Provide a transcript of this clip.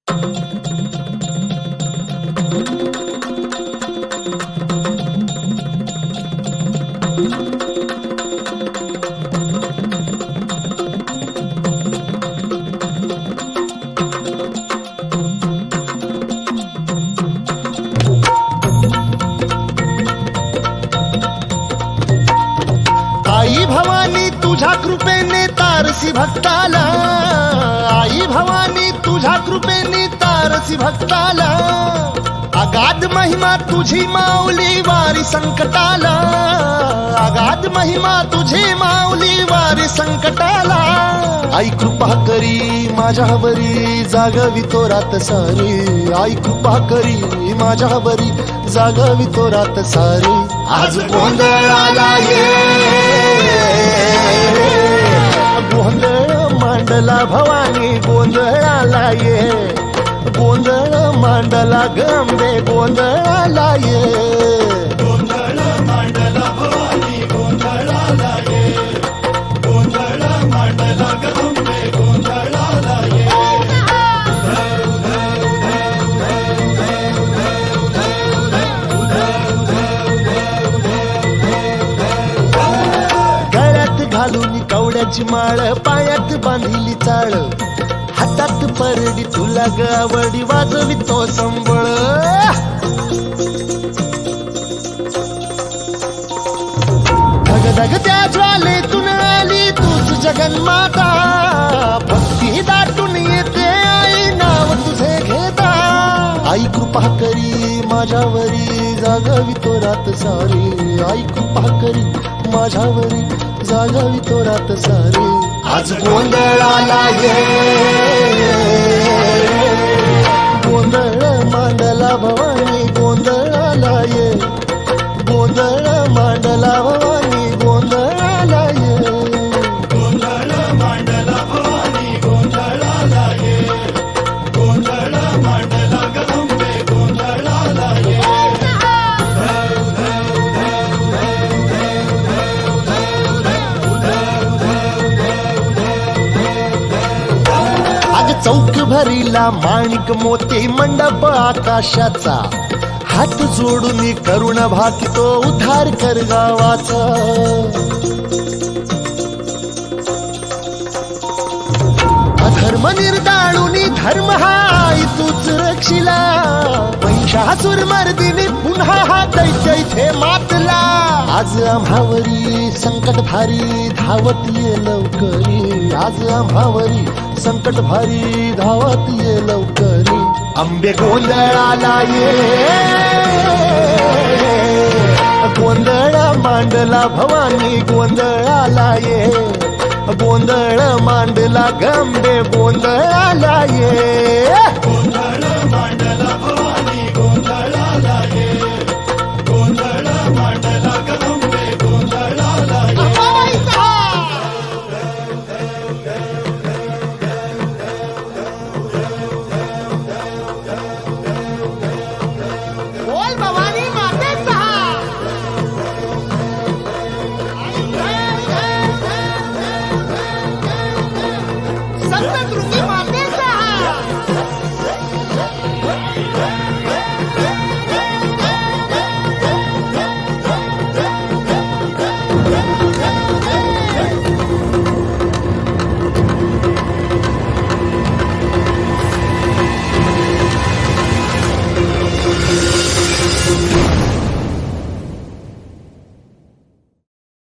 आई भवानी तुझ्या कृपेने तारसी भक्ताला, आई भवानी तुझ्या कृपेने तारसी भक्ताला, अगाध महिमा तुझी माऊली वारी संकटाला, अगाध महिमा तुझी माऊली वारी संकटाला. आई कृपा करी माझ्यावरी जागवी तो रात सारी, आई कृपा करी माझ्यावरी जागवी तो रात सारी. आज गोंधळाला ये, गोंधळ मांडला भवानी गोंधळाला ये, गोंधळ मांडला गंबे गोंधळाला ये, गोंधळ मांडला भवानी गोंधळाला ये, गोंधळ मांडला गंबे गोंधळाला ये. गळ्यात घालून कवड्याची माळ, पायात बांधिली चाळ, हातात परडी तुला गावडी वाजवी तो संबळ. धगधग त्या ज्वालेतून आली तूच जगन्माता, भक्ती दाटून येते आई नाव तुझे घेता. आई कृपा करी माझ्यावरी जागवी तो रात सारी, आई कृपा करी माझ्यावरी जागवी तो रात सारी. आज गोंधळाला ये, गोंधळ मांडला भवानी गोंधळाला ये, गोंधळ मांडला भवानी गोंधळाला ये, गोंधळ मांडला भवानी गोंधळाला ये, गोंधळ मांडला गंबे गोंधळाला ये. आज चौक भरीला माणिक मोती मंडप आकाशाचा, हात जोडून करुण भाकितो उद्धार कर गावाचा. अधर्म निर्दाळून धर्म हाय तूच रक्षिला, महिषासुर मर्दिनी पुन्हा हा दैत्य इथे मातला. आज आम्हावरी संकट भारी धावत ये लवकरी, आज आम्हावरी संकट भारी धावत ये लवकरी. अंबे गोंधळाला ये, गोंधळ मांडला भवानी गोंधळाला ये, गोंधळ मांडला गंबे गोंधळाला